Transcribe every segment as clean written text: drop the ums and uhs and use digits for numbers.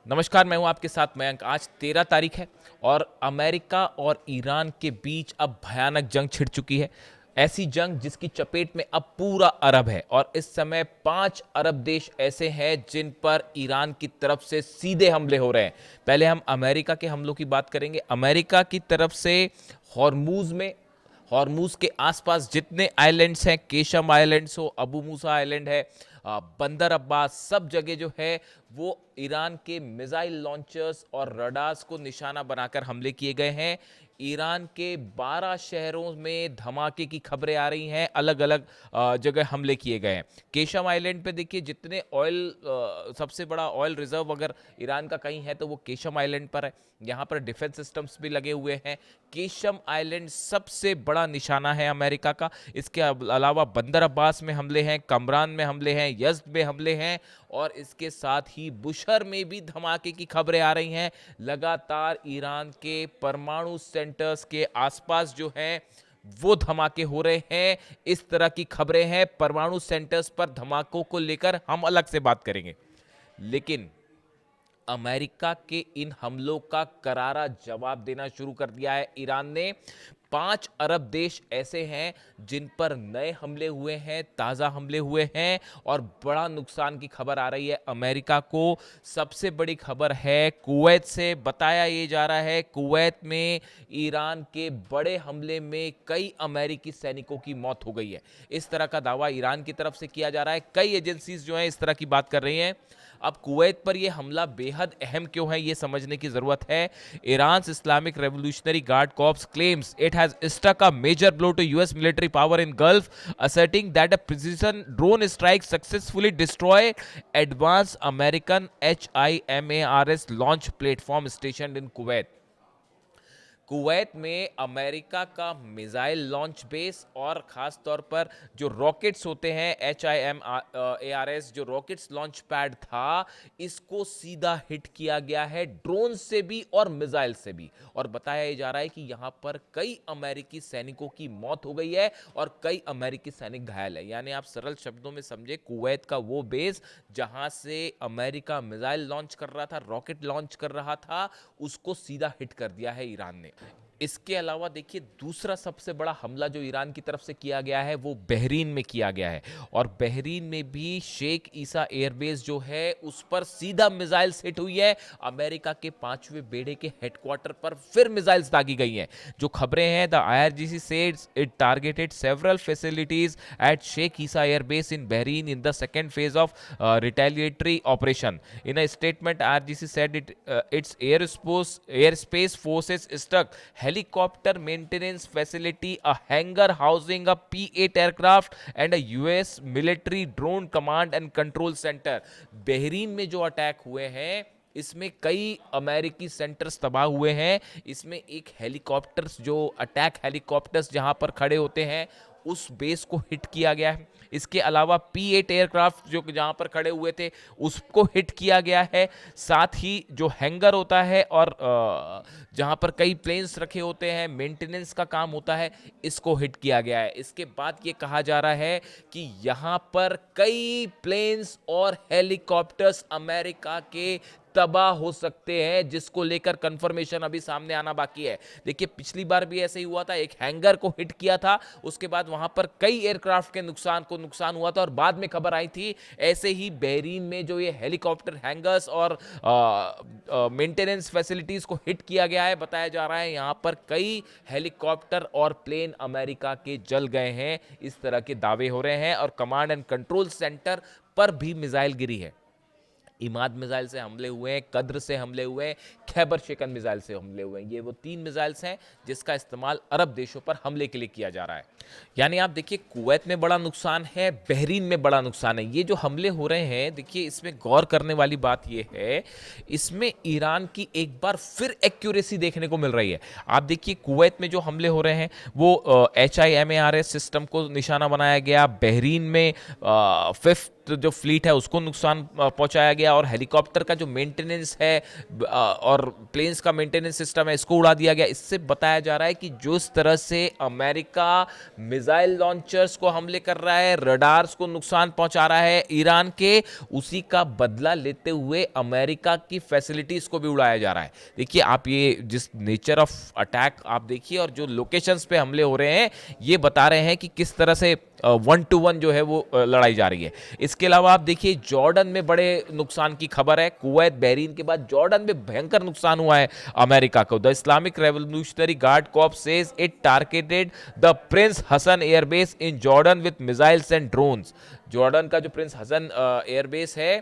नमस्कार, मैं हूं आपके साथ मयंक। आज 13 तारीख है और अमेरिका और ईरान के बीच अब भयानक जंग छिड़ चुकी है। ऐसी जंग जिसकी चपेट में अब पूरा अरब है और इस समय 5 अरब देश ऐसे हैं जिन पर ईरान की तरफ से सीधे हमले हो रहे हैं। पहले हम अमेरिका के हमलों की बात करेंगे। अमेरिका की तरफ से हॉर्मूज के आसपास जितने आइलैंड्स हैं, केशम आइलैंड्स हो, अबू मूसा आइलैंड है, बंदर अब्बास, सब जगह जो है वो ईरान के मिसाइल लॉन्चर्स और रडार्स को निशाना बनाकर हमले किए गए हैं। ईरान के 12 शहरों में धमाके की खबरें आ रही हैं, अलग अलग जगह हमले किए गए हैं। केशम आइलैंड पे देखिए, जितने सबसे बड़ा ऑयल रिजर्व अगर ईरान का कहीं है तो वो केशम आइलैंड पर है। यहाँ पर डिफेंस सिस्टम्स भी लगे हुए हैं। केशम आइलैंड सबसे बड़ा निशाना है अमेरिका का। इसके अलावा बंदर अब्बास में हमले हैं, कमरान में हमले हैं, यज़्द में हमले हैं और इसके साथ ही बुशर में भी धमाके की खबरें आ रही हैं। लगातार ईरान के परमाणु सेंटर्स के आसपास जो हैं वो धमाके हो रहे हैं। इस तरह की खबरें हैं। परमाणु सेंटर्स पर धमाकों को लेकर हम अलग से बात करेंगे, लेकिन अमेरिका के इन हमलों का करारा जवाब देना शुरू कर दिया है ईरान ने। 5 अरब देश ऐसे हैं जिन पर नए हमले हुए हैं, ताज़ा हमले हुए हैं और बड़ा नुकसान की खबर आ रही है अमेरिका को। सबसे बड़ी खबर है कुवैत से। बताया ये जा रहा है कुवैत में ईरान के बड़े हमले में कई अमेरिकी सैनिकों की मौत हो गई है। इस तरह का दावा ईरान की तरफ से किया जा रहा है। कई एजेंसीज जो हैं इस तरह की बात कर रही हैं। अब कुवैत पर यह हमला बेहद अहम क्यों है, यह समझने की जरूरत है। Iran Islamic Revolutionary Guard corps claims it has struck a major blow to US military power in Gulf, asserting that a precision drone strike successfully destroyed advanced American HIMARS launch platform stationed in Kuwait. Kuwait में America का missile launch base और ख़ास तौर पर जो rockets होते हैं, HIMARS जो रॉकेट्स लॉन्च पैड था, इसको सीधा हिट किया गया है ड्रोन से भी और मिसाइल से भी। और बताया जा रहा है कि यहाँ पर कई अमेरिकी सैनिकों की मौत हो गई है और कई अमेरिकी सैनिक घायल है। यानी आप सरल शब्दों में समझे, कुवैत का वो बेस जहाँ से अमेरिका मिसाइल लॉन्च कर रहा था, रॉकेट लॉन्च कर रहा था, उसको सीधा हिट कर दिया है ईरान ने। इसके अलावा देखिए, दूसरा सबसे बड़ा हमला जो ईरान की तरफ से किया गया है वो बहरीन में किया गया है और बहरीन में भी शेख ईसा एयरबेस जो है उस पर सीधा मिसाइल्स हिट हुई है। अमेरिका के 5वें बेड़े के हेडक्वार्टर पर फिर मिसाइल्स दागी गई हैं। जो खबरें हैं, the IRGC said it targeted several facilities at Sheikh Isa airbase in Bahrain in the second phase of retaliatory operation. In a statement, IRGC said its airspace forces struck helicopter maintenance facility, a hangar housing a P-8 aircraft and a US military drone command and control center. Bahrain में जो attack हुए हैं इसमें कई अमेरिकी centres तबाह हुए हैं। इसमें एक हेलीकॉप्टर्स, जो अटैक हेलीकॉप्टर्स जहां पर खड़े होते हैं, उस बेस को हिट किया गया है। इसके अलावा P-8 एयरक्राफ्ट जो जहां पर खड़े हुए थे उसको हिट किया गया है। साथ ही जो हैंगर होता है और जहां पर कई प्लेन्स रखे होते हैं, मेंटेनेंस का काम होता है, इसको हिट किया गया है। इसके बाद ये कहा जा रहा है कि यहां पर कई प्लेन्स और हेलीकॉप्टर्स अमेरिका के तबाह हो सकते हैं, जिसको लेकर कंफर्मेशन अभी सामने आना बाकी है। देखिए, पिछली बार भी ऐसे ही हुआ था, एक हैंगर को हिट किया था, उसके बाद वहां पर कई एयरक्राफ्ट के नुकसान हुआ था और बाद में खबर आई थी ऐसे ही बहरीन में जो ये हेलीकॉप्टर हैंगर्स और मेंटेनेंस फैसिलिटीज को हिट किया गया है। बताया जा रहा है यहां पर कई हेलीकॉप्टर और प्लेन अमेरिका के जल गए हैं, इस तरह के दावे हो रहे हैं। और कमांड एंड कंट्रोल सेंटर पर भी मिसाइल गिरी है। इमाद मिसाइल से हमले हुए हैं, कद्र से हमले हुए हैं, खैबर शिकन मिसाइल से हमले हुए हैं। ये वो 3 मिसाइल्स हैं जिसका इस्तेमाल अरब देशों पर हमले के लिए किया जा रहा है। यानी आप देखिए, कुवैत में बड़ा नुकसान है, बहरीन में बड़ा नुकसान है। ये जो हमले हो रहे हैं, देखिए इसमें गौर करने वाली बात ये है, इसमें ईरान की एक बार फिर एक्यूरेसी देखने को मिल रही है। आप देखिए, कुवैत में जो हमले हो रहे हैं वो HIMARS सिस्टम को निशाना बनाया गया। बहरीन में 5th जो फ्लीट है उसको नुकसान पहुंचाया गया, और हेलीकॉप्टर का जो मेंटेनेंस है और प्लेन्स का मेंटेनेंस सिस्टम है इसको उड़ा दिया गया। इससे बताया जा रहा है कि जो इस तरह से अमेरिका मिसाइल लॉन्चर्स को हमले कर रहा है, रडार्स को नुकसान पहुंचा रहा है ईरान के, उसी का बदला लेते हुए अमेरिका की फैसिलिटीज को भी उड़ाया जा रहा है। देखिए आप ये जिस नेचर ऑफ अटैक आप देखिए, और जो लोकेशंस पे हमले हो रहे हैं ये बता रहे हैं कि किस तरह से 1-to-1 जो है वो लड़ाई जा रही है। इसके अलावा आप देखिए जॉर्डन में बड़े नुकसान की खबर है। कुवैत बहरीन के बाद जॉर्डन में भयंकर नुकसान हुआ है अमेरिका को। The Islamic Revolutionary Guard Corps says it targeted the prince Hassan airbase in Jordan with missiles and drones. Jordan का जो प्रिंस हसन एयरबेस है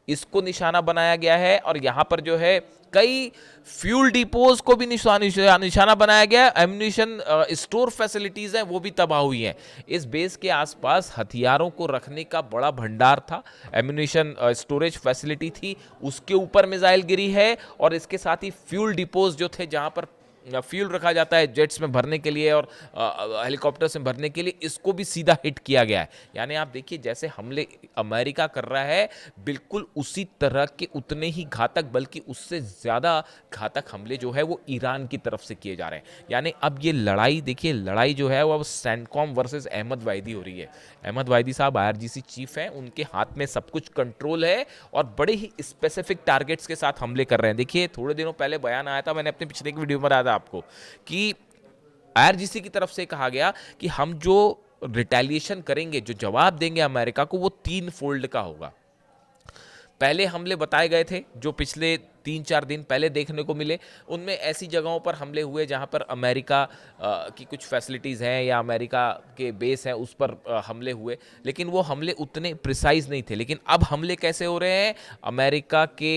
इसको निशाना बनाया गया है, और यहां पर जो है कई फ्यूल डिपोज को भी निशाना बनाया गया। एम्यूनिशन स्टोर फैसिलिटीज हैं वो भी तबाह हुई हैं। इस बेस के आसपास हथियारों को रखने का बड़ा भंडार था, एम्यूनिशन स्टोरेज फैसिलिटी थी, उसके ऊपर मिसाइल गिरी है, और इसके साथ ही फ्यूल डिपोज जो थे जहां पर फ्यूल रखा जाता है जेट्स में भरने के लिए और हेलीकॉप्टर्स में भरने के लिए, इसको भी सीधा हिट किया गया है। यानी आप देखिए जैसे हमले अमेरिका कर रहा है बिल्कुल उसी तरह के उतने ही घातक बल्कि उससे ज़्यादा घातक हमले जो है वो ईरान की तरफ से किए जा रहे हैं। यानी अब ये लड़ाई देखिए, लड़ाई जो है वो अब सेंटकॉम वर्सेस अहमद वाहिदी हो रही है। अहमद वाहिदी साहब IRGC चीफ हैं, उनके हाथ में सब कुछ कंट्रोल है और बड़े ही स्पेसिफिक टारगेट्स के साथ हमले कर रहे हैं। देखिए थोड़े दिनों पहले बयान आया था, मैंने अपने पिछले की वीडियो में बताया था आपको कि IRGC की तरफ से कहा गया कि हम जो रिटेलिएशन करेंगे, जो जवाब देंगे अमेरिका को, वो 3 फोल्ड का होगा। पहले हमले बताए गए थे जो पिछले 3-4 दिन पहले देखने को मिले, उनमें ऐसी जगहों पर हमले हुए जहां पर अमेरिका की कुछ फैसिलिटीज़ हैं या अमेरिका के बेस हैं उस पर हमले हुए, लेकिन वो हमले उतने प्रिसाइज नहीं थे। लेकिन अब हमले कैसे हो रहे हैं, अमेरिका के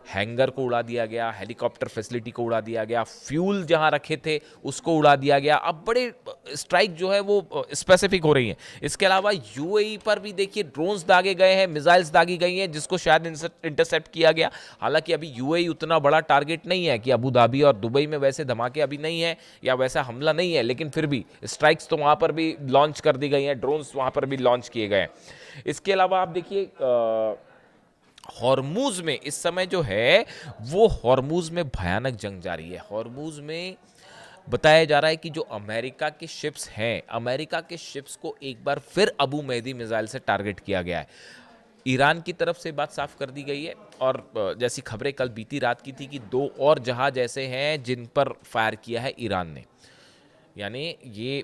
हैंगर को उड़ा दिया गया, हेलीकॉप्टर फैसिलिटी को उड़ा दिया गया, फ्यूल जहां रखे थे उसको उड़ा दिया गया। अब बड़े स्ट्राइक जो है वो स्पेसिफिक हो रही हैं। इसके अलावा UAE पर भी देखिए ड्रोन्स दागे गए हैं, मिसाइल्स दागी गई हैं जिसको शायद इंटरसेप्ट किया गया। हालांकि अभी UAE उतना बड़ा टारगेट नहीं है कि अबू धाबी और दुबई में वैसे धमाके अभी नहीं है या वैसा हमला नहीं है, लेकिन फिर भी स्ट्राइक्स तो वहां पर भी लॉन्च कर दी गई हैं, ड्रोन्स वहां पर भी लॉन्च किए गए हैं। इसके अलावा आप देखिए हॉर्मूज में इस समय जो है वो हॉर्मूज में भयानक जंग जारी है। हॉर्मूज में बताया जा रहा है कि जो अमेरिका के शिप्स हैं, अमेरिका के शिप्स को एक बार फिर अबू मेहदी मिसाइल से टारगेट किया गया है। ईरान की तरफ से बात साफ कर दी गई है, और जैसी खबरें कल बीती रात की थी कि 2 और जहाज ऐसे हैं जिन पर फायर किया है ईरान ने। यानी ये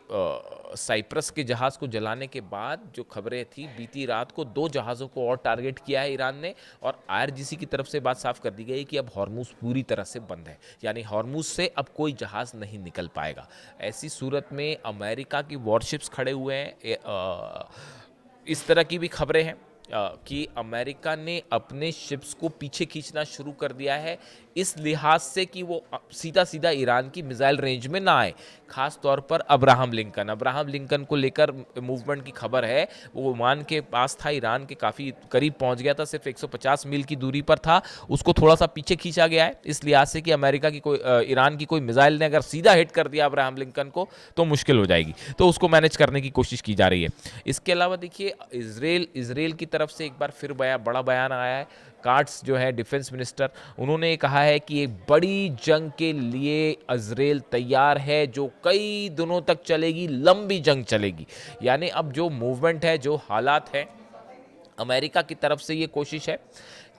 साइप्रस के जहाज को जलाने के बाद जो खबरें थी बीती रात को 2 जहाज़ों को और टारगेट किया है ईरान ने, और IRGC की तरफ से बात साफ कर दी गई कि अब हॉर्मूज पूरी तरह से बंद है, यानी हॉर्मूज से अब कोई जहाज़ नहीं निकल पाएगा। ऐसी सूरत में अमेरिका की वॉरशिप्स खड़े हुए हैं। इस तरह की भी खबरें हैं कि अमेरिका ने अपने शिप्स को पीछे खींचना शुरू कर दिया है, इस लिहाज से कि वो सीधा सीधा ईरान की मिसाइल रेंज में ना आए। खास तौर पर अब्राहम लिंकन को लेकर मूवमेंट की खबर है। वो ओमान के पास था, ईरान के काफ़ी करीब पहुंच गया था, सिर्फ 150 मील की दूरी पर था, उसको थोड़ा सा पीछे खींचा गया है इस लिहाज से कि अमेरिका की ईरान की कोई मिसाइल ने अगर सीधा हिट कर दिया अब्राहम लिंकन को तो मुश्किल हो जाएगी, तो उसको मैनेज करने की कोशिश की जा रही है। इसके अलावा देखिए इसराइल की तरफ से एक बार फिर बड़ा बयान आया है। कार्ट्स जो है डिफेंस मिनिस्टर, उन्होंने कहा है कि एक बड़ी जंग के लिए इजराइल तैयार है जो कई दिनों तक चलेगी, लंबी जंग चलेगी। यानी अब जो मूवमेंट है, जो हालात है, अमेरिका की तरफ से ये कोशिश है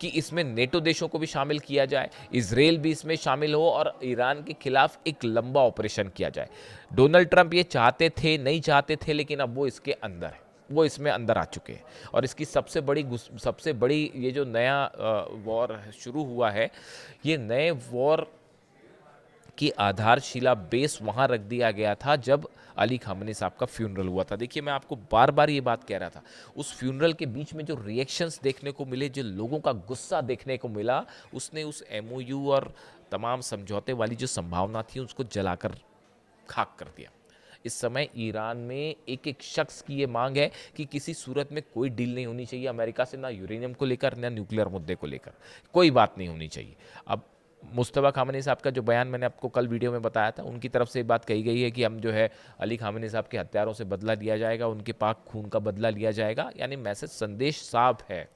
कि इसमें नेटो देशों को भी शामिल किया जाए, इजराइल भी इसमें शामिल हो और ईरान के खिलाफ एक लंबा ऑपरेशन किया जाए। डोनाल्ड ट्रंप ये चाहते थे, नहीं चाहते थे, लेकिन अब वो इसके अंदर है, वो इसमें अंदर आ चुके हैं। और इसकी सबसे बड़ी ये जो नया वॉर शुरू हुआ है, ये नए वॉर की आधारशिला बेस वहाँ रख दिया गया था जब अली खामनी साहब का फ्यूनरल हुआ था। देखिए मैं आपको बार बार ये बात कह रहा था, उस फ्यूनरल के बीच में जो रिएक्शंस देखने को मिले, जो लोगों का गुस्सा देखने को मिला, उसने उस MOU और तमाम समझौते वाली जो संभावना थी उसको जलाकर खाक कर दिया। इस समय ईरान में एक एक शख्स की ये मांग है कि किसी सूरत में कोई डील नहीं होनी चाहिए अमेरिका से, ना यूरेनियम को लेकर ना न्यूक्लियर मुद्दे को लेकर, कोई बात नहीं होनी चाहिए। अब मुस्तफ़ा खामनी साहब का जो बयान मैंने आपको कल वीडियो में बताया था, उनकी तरफ से बात कही गई है कि हम जो है अली खामनी साहब के हत्यारों से बदला लिया जाएगा, उनके पाक खून का बदला लिया जाएगा, यानी मैसेज संदेश साफ है।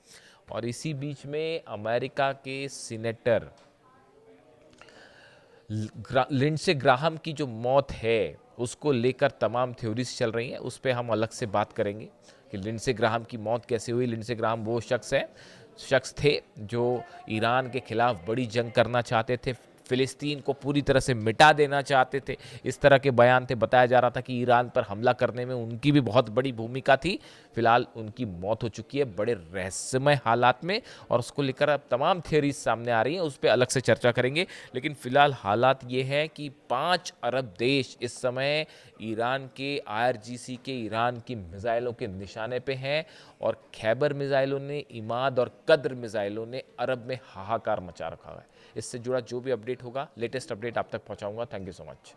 और इसी बीच में अमेरिका के सीनेटर लिंडसे ग्राहम की जो मौत है उसको लेकर तमाम थ्योरीज चल रही हैं, उस पर हम अलग से बात करेंगे कि लिंडसे ग्राहम की मौत कैसे हुई। लिंडसे ग्राहम वो शख्स थे जो ईरान के खिलाफ बड़ी जंग करना चाहते थे, फिलिस्तीन को पूरी तरह से मिटा देना चाहते थे, इस तरह के बयान थे। बताया जा रहा था कि ईरान पर हमला करने में उनकी भी बहुत बड़ी भूमिका थी। फिलहाल उनकी मौत हो चुकी है बड़े रहस्यमय हालात में, और उसको लेकर अब तमाम थियरीज सामने आ रही हैं, उस पर अलग से चर्चा करेंगे। लेकिन फिलहाल हालात ये है कि 5 अरब देश इस समय ईरान के IRGC के ईरान की मिसाइलों के निशाने पे हैं, और खैबर मिसाइलों ने, इमाद और कद्र मिसाइलों ने अरब में हाहाकार मचा रखा है। इससे जुड़ा जो भी अपडेट होगा, लेटेस्ट अपडेट आप तक पहुंचाऊंगा। Thank you so much.